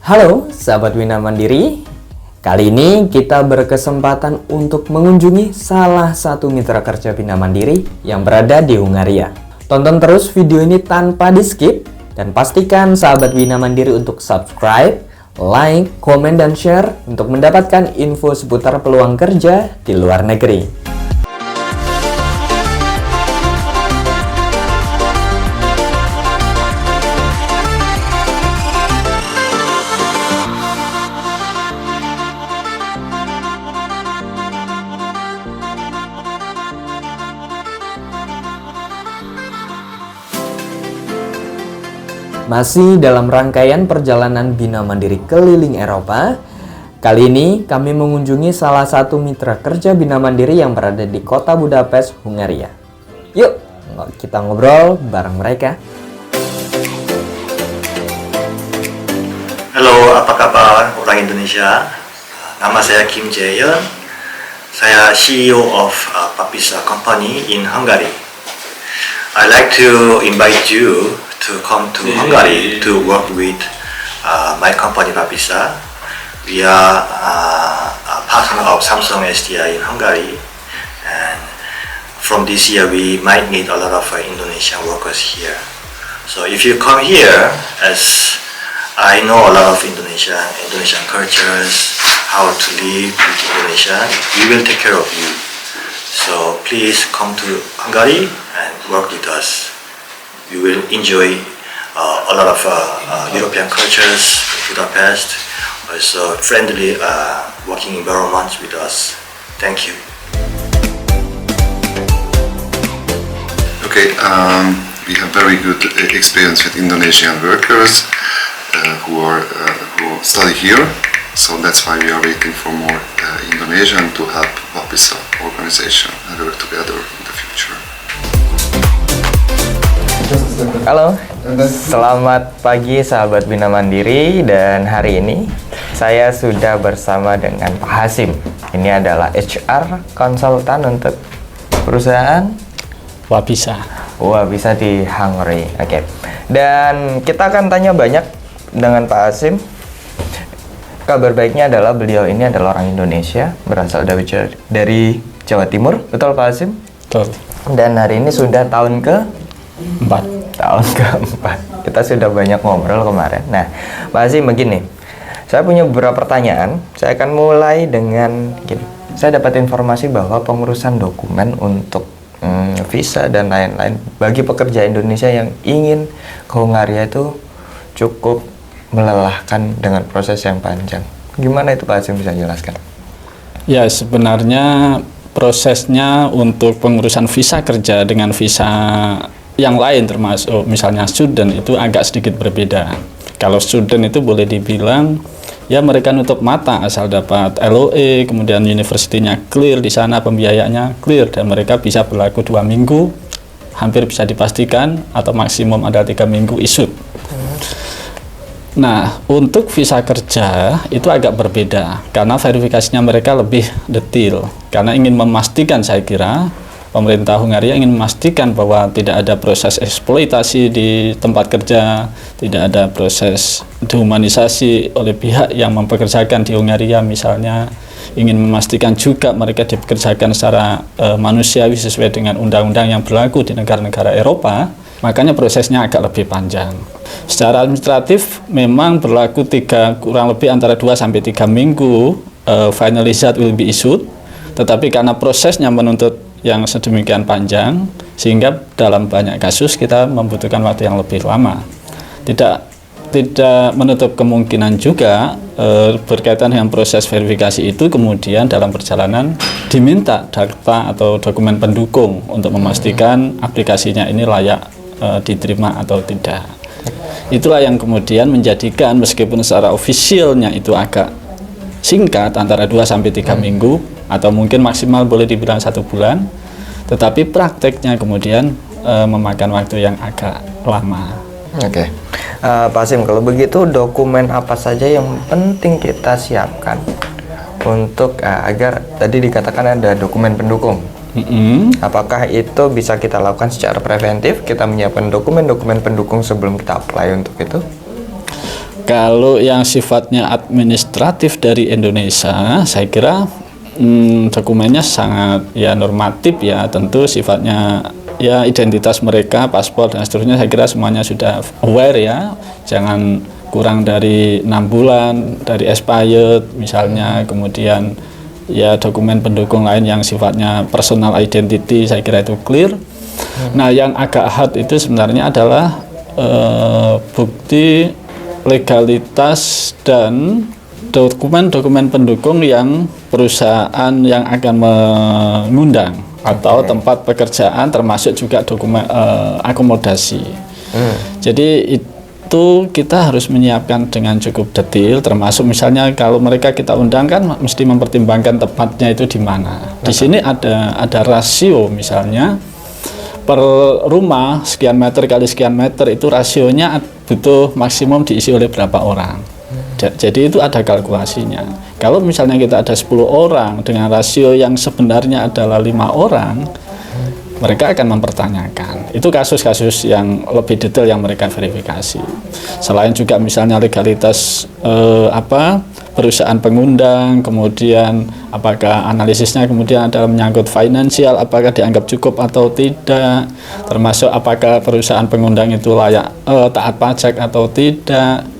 Halo sahabat Wina Mandiri, kali ini kita berkesempatan untuk mengunjungi salah satu mitra kerja Bina Mandiri yang berada di Hungaria. Tonton terus video ini tanpa di skip dan pastikan sahabat Wina Mandiri untuk subscribe, like, komen, dan share untuk mendapatkan info seputar peluang kerja di luar negeri. Masih dalam rangkaian perjalanan Bina Mandiri keliling Eropa, kali ini kami mengunjungi salah satu mitra kerja Bina Mandiri yang berada di kota Budapest, Hungaria. Yuk, kita ngobrol bareng mereka. Halo, apa kabar orang Indonesia? Nama saya Kim Jae-yeon. Saya CEO of Papisa Company in Hungary. I'd like to invite you to come to Hungary to work with my company Papisa. We are a partner of Samsung SDI in Hungary, and from this year we might need a lot of Indonesian workers here. So if you come here, as I know a lot of Indonesian cultures, how to live with Indonesia, we will take care of you. So please come to Hungary and work with us. You will enjoy a lot of European cultures in Budapest, also friendly working environment with us. Thank you. Okay, we have very good experience with Indonesian workers who study here, so that's why we are waiting for more Indonesian to help Papisa organization and work together in the future. Halo, selamat pagi sahabat Bina Mandiri, dan hari ini saya sudah bersama dengan Pak Hasim. Ini adalah HR konsultan untuk perusahaan Papisa. Wah, bisa di Hungary. Oke. Dan kita akan tanya banyak dengan Pak Hasim. Kabar baiknya adalah beliau ini adalah orang Indonesia, berasal dari Jawa Timur. Betul Pak Hasim? Betul. Dan hari ini sudah tahun tahun keempat. Kita sudah banyak ngobrol kemarin. Nah, Pak Hasim, begini. Saya punya beberapa pertanyaan. Saya akan mulai dengan gini. Saya dapat informasi bahwa pengurusan dokumen untuk visa dan lain-lain bagi pekerja Indonesia yang ingin ke Hungaria itu cukup melelahkan dengan proses yang panjang. Gimana itu Pak Hasim, bisa jelaskan? Ya, sebenarnya prosesnya untuk pengurusan visa kerja dengan visa yang lain termasuk misalnya student itu agak sedikit berbeda. Kalau student itu boleh dibilang ya mereka nutup mata asal dapat LOE, kemudian universitinya clear di sana, pembiayaannya clear, dan mereka bisa berlaku 2 minggu, hampir bisa dipastikan, atau maksimum ada 3 minggu isut. Nah, untuk visa kerja itu agak berbeda karena verifikasinya mereka lebih detail, karena ingin memastikan, saya kira pemerintah Hungaria ingin memastikan bahwa tidak ada proses eksploitasi di tempat kerja, tidak ada proses dehumanisasi oleh pihak yang mempekerjakan di Hungaria misalnya, ingin memastikan juga mereka dipekerjakan secara manusiawi sesuai dengan undang-undang yang berlaku di negara-negara Eropa, makanya prosesnya agak lebih panjang. Secara administratif memang berlaku kurang lebih antara 2 sampai 3 minggu final result will be issued, tetapi karena prosesnya menuntut yang sedemikian panjang sehingga dalam banyak kasus kita membutuhkan waktu yang lebih lama. Tidak menutup kemungkinan juga berkaitan dengan proses verifikasi itu kemudian dalam perjalanan diminta data atau dokumen pendukung untuk memastikan aplikasinya ini layak diterima atau tidak. Itulah yang kemudian menjadikan meskipun secara ofisialnya itu agak singkat antara 2 sampai 3 minggu atau mungkin maksimal boleh dibilang 1 bulan, tetapi prakteknya kemudian memakan waktu yang agak lama. Oke. Pak Hasim, kalau begitu dokumen apa saja yang penting kita siapkan untuk agar tadi dikatakan ada dokumen pendukung? Apakah itu bisa kita lakukan secara preventif, kita menyiapkan dokumen-dokumen pendukung sebelum kita apply untuk itu? Kalau yang sifatnya administratif dari Indonesia, saya kira dokumennya sangat ya normatif ya, tentu sifatnya ya identitas mereka, paspor dan seterusnya, saya kira semuanya sudah aware ya, jangan kurang dari 6 bulan dari expired misalnya, kemudian ya dokumen pendukung lain yang sifatnya personal identity, saya kira itu clear. Nah, yang agak hard itu sebenarnya adalah bukti legalitas dan dokumen-dokumen pendukung yang perusahaan yang akan mengundang atau tempat pekerjaan, termasuk juga dokumen akomodasi. Jadi itu kita harus menyiapkan dengan cukup detail, termasuk misalnya kalau mereka kita undang kan mesti mempertimbangkan tempatnya itu di mana. Di sini ada rasio misalnya per rumah sekian meter kali sekian meter, itu rasionya butuh maksimum diisi oleh berapa orang. Jadi itu ada kalkulasinya. Kalau misalnya kita ada 10 orang dengan rasio yang sebenarnya adalah 5 orang, mereka akan mempertanyakan. Itu kasus-kasus yang lebih detail yang mereka verifikasi. Selain juga misalnya legalitas perusahaan pengundang, kemudian apakah analisisnya kemudian ada menyangkut finansial, apakah dianggap cukup atau tidak, termasuk apakah perusahaan pengundang itu layak taat pajak atau tidak.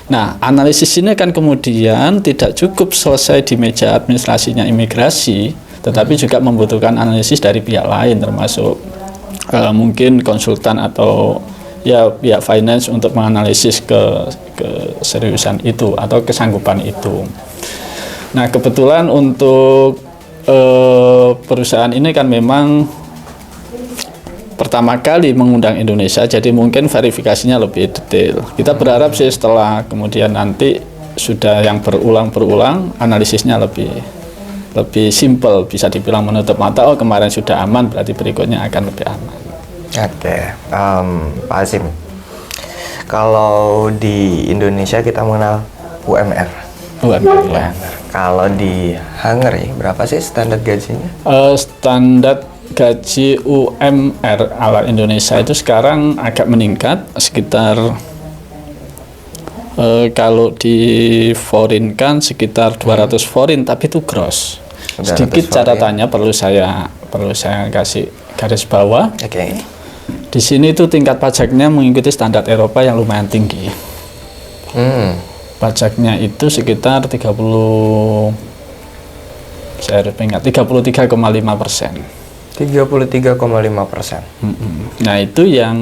Nah, analisis ini kan kemudian tidak cukup selesai di meja administrasinya imigrasi, tetapi juga membutuhkan analisis dari pihak lain, termasuk mungkin konsultan atau ya pihak finance untuk menganalisis keseriusan itu atau kesanggupan itu. Nah, kebetulan untuk perusahaan ini kan memang pertama kali mengundang Indonesia, jadi mungkin verifikasinya lebih detail. Kita berharap sih setelah kemudian nanti sudah yang berulang-berulang, analisisnya lebih simpel, bisa dibilang menutup mata, oh kemarin sudah aman, berarti berikutnya akan lebih aman. Oke, Pak Hasim, kalau di Indonesia kita mengenal UMR. Ya. Kalau di Hungary berapa sih standar gajinya? Standar gaji UMR ala Indonesia itu sekarang agak meningkat, sekitar kalau di foreign kan sekitar 200 foreign, tapi itu gross. Sedikit catatannya perlu saya kasih garis bawah. Oke. Di sini itu tingkat pajaknya mengikuti standar Eropa yang lumayan tinggi. Pajaknya itu sekitar 33,5%. 33,5%. Nah, itu yang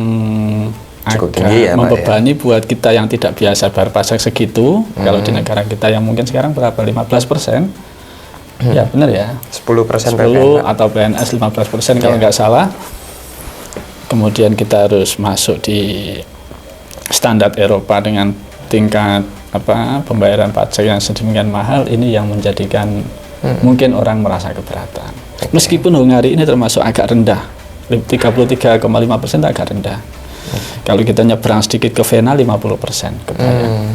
cukup agak tinggi ya, membebani Pak, ya, buat kita yang tidak biasa bayar pajak segitu. Kalau di negara kita yang mungkin sekarang berapa, 15%, ya benar ya, 10% 10 atau PNS 15% kalau nggak salah. Kemudian kita harus masuk di standar Eropa dengan tingkat pembayaran pajak yang sedemikian mahal, ini yang menjadikan mungkin orang merasa keberatan. Meskipun Hungari ini termasuk agak rendah, 33,5% agak rendah. Kalau kita nyebrang sedikit ke Vena 50% kebayang.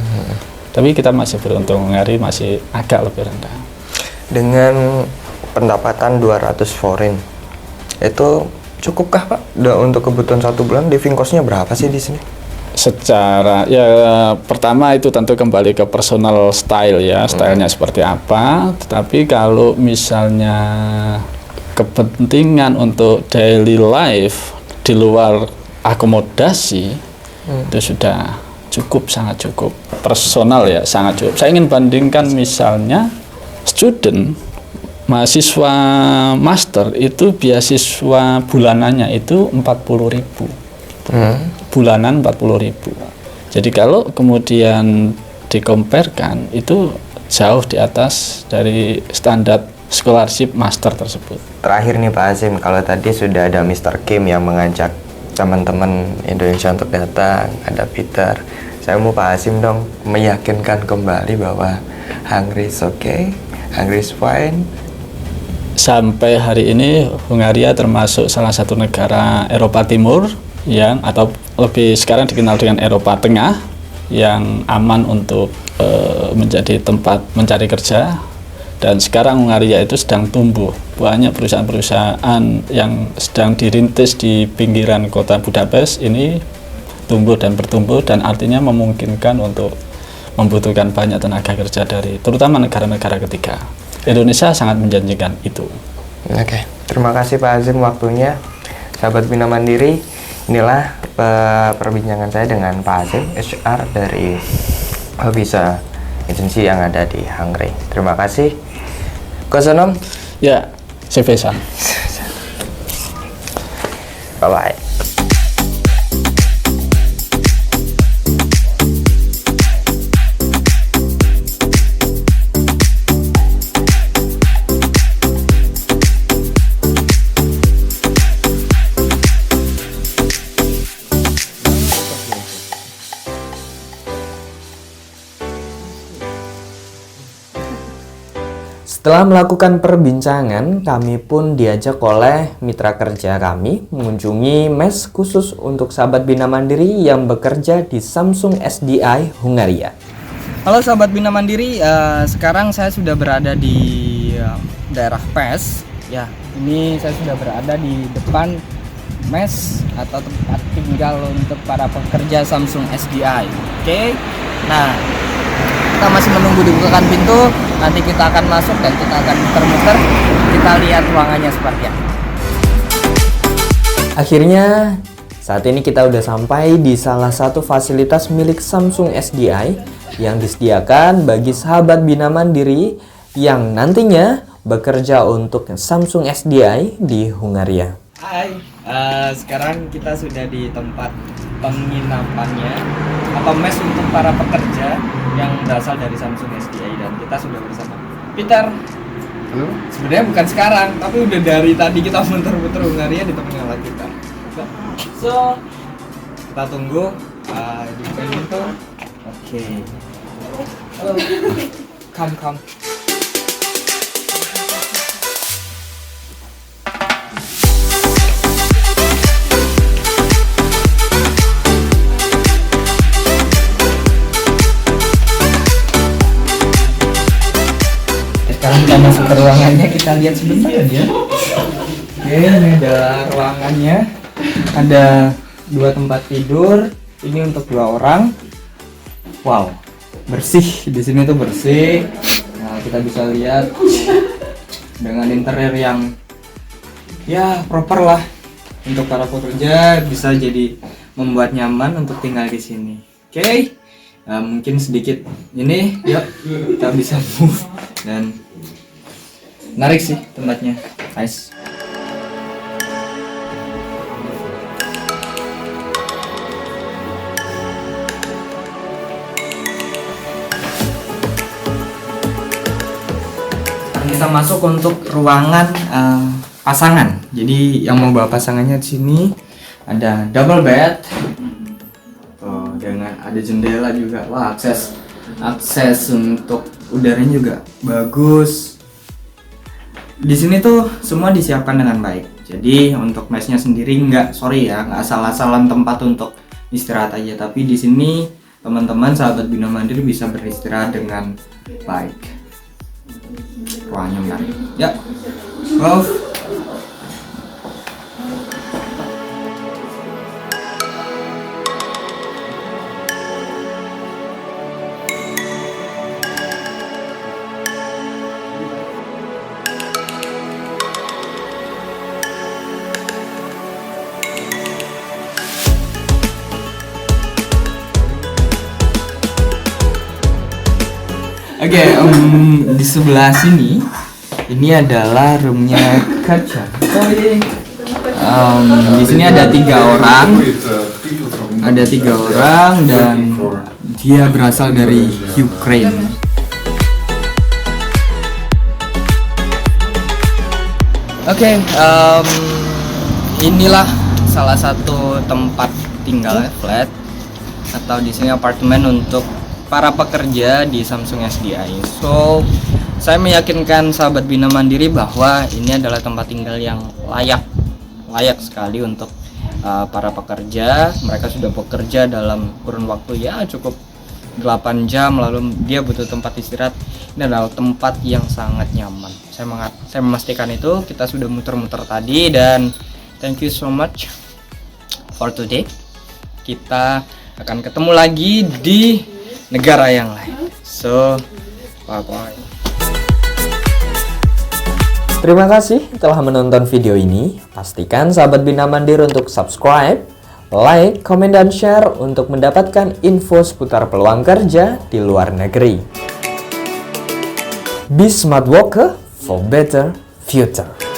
Tapi kita masih beruntung, Hungari masih agak lebih rendah. Dengan pendapatan 200 foreign, itu cukupkah Pak untuk kebutuhan 1 bulan? Living cost-nya berapa sih di sini? Secara ya pertama itu tentu kembali ke personal style ya, stylenya seperti apa. Tetapi kalau misalnya kepentingan untuk daily life di luar akomodasi, itu sudah cukup, sangat cukup. Personal ya sangat cukup. Saya ingin bandingkan misalnya student, mahasiswa master itu beasiswa bulanannya itu 40.000. Bulanan 40.000. Jadi kalau kemudian dikomparkan itu jauh di atas dari standar scholarship master tersebut. Terakhir nih Pak Hasim, kalau tadi sudah ada Mr. Kim yang mengajak teman-teman Indonesia untuk datang, ada Peter. Saya mau Pak Hasim dong meyakinkan kembali bahwa Hungary is okay, Hungary is fine. Sampai hari ini Hungaria termasuk salah satu negara Eropa Timur yang atau lebih sekarang dikenal dengan Eropa Tengah yang aman untuk menjadi tempat mencari kerja. Dan sekarang Hungaria itu sedang tumbuh, banyak perusahaan-perusahaan yang sedang dirintis di pinggiran kota Budapest ini tumbuh dan bertumbuh, dan artinya memungkinkan untuk membutuhkan banyak tenaga kerja dari terutama negara-negara ketiga. Indonesia sangat menjanjikan itu. Oke, terima kasih Pak Azim waktunya. Sahabat Bina Mandiri, inilah perbincangan saya dengan Pak Azim, HR dari Visa Agency yang ada di Hungary. Terima kasih. Kosonom. Ya, Sevesan. Bye-bye. Setelah melakukan perbincangan, kami pun diajak oleh mitra kerja kami mengunjungi mes khusus untuk sahabat Bina Mandiri yang bekerja di Samsung SDI Hungaria. Halo sahabat Bina Mandiri, sekarang saya sudah berada di daerah PES. Ya, ini saya sudah berada di depan mes atau tempat tinggal untuk para pekerja Samsung SDI. Oke, nah kita masih menunggu dibukakan pintu. Nanti kita akan masuk dan kita akan muter-muter. Kita lihat ruangannya seperti apa. Akhirnya saat ini kita udah sampai di salah satu fasilitas milik Samsung SDI yang disediakan bagi sahabat Bina Mandiri yang nantinya bekerja untuk Samsung SDI di Hungaria. Hai, sekarang kita sudah di tempat penginapannya atau mes untuk para pekerja yang berasal dari Samsung SDI, dan kita sudah bersama Peter. Halo. Sebenarnya bukan sekarang, tapi udah dari tadi kita muter-muter Hungaria di tempat oleh kita. So, kita tunggu di pintu. Oke. Halo. Come. Sekarang kita masuk ke ruangannya, kita lihat sebentar ya. Oke, ini ada ruangannya. Ada 2 tempat tidur. Ini untuk 2 orang. Wow, bersih. Di sini tuh bersih. Nah, kita bisa lihat dengan interior yang ya proper lah untuk para pekerja, bisa jadi membuat nyaman untuk tinggal di sini. Oke. Mungkin sedikit ini, yuk kita bisa move, dan menarik sih tempatnya, nice. Sekarang kita masuk untuk ruangan pasangan. Jadi yang mau bawa pasangannya di sini ada double bed. Dengan ada jendela juga. Wah, akses untuk udaranya juga bagus. Di sini tuh semua disiapkan dengan baik. Jadi untuk mesnya sendiri nggak asal-asalan tempat untuk istirahat aja, tapi di sini teman-teman sahabat Bina Mandiri bisa beristirahat dengan baik. Ruangnya menarik. Ya, wow. Oke, di sebelah sini ini adalah roomnya Katja. Di sini ada 3 orang, dan dia berasal dari Ukraine. Oke, inilah salah satu tempat tinggal flat atau di sini apartemen untuk para pekerja di Samsung SDI. So, saya meyakinkan sahabat Bina Mandiri bahwa ini adalah tempat tinggal yang layak sekali untuk para pekerja. Mereka sudah bekerja dalam kurun waktu ya cukup 8 jam, lalu dia butuh tempat istirahat. Ini adalah tempat yang sangat nyaman. Saya memastikan itu. Kita sudah muter-muter tadi, dan thank you so much for today. Kita akan ketemu lagi di negara yang lain. So, bye-bye. Terima kasih telah menonton video ini. Pastikan sahabat Bina Mandiri untuk subscribe, like, komen, dan share untuk mendapatkan info seputar peluang kerja di luar negeri. Be smart worker for better future.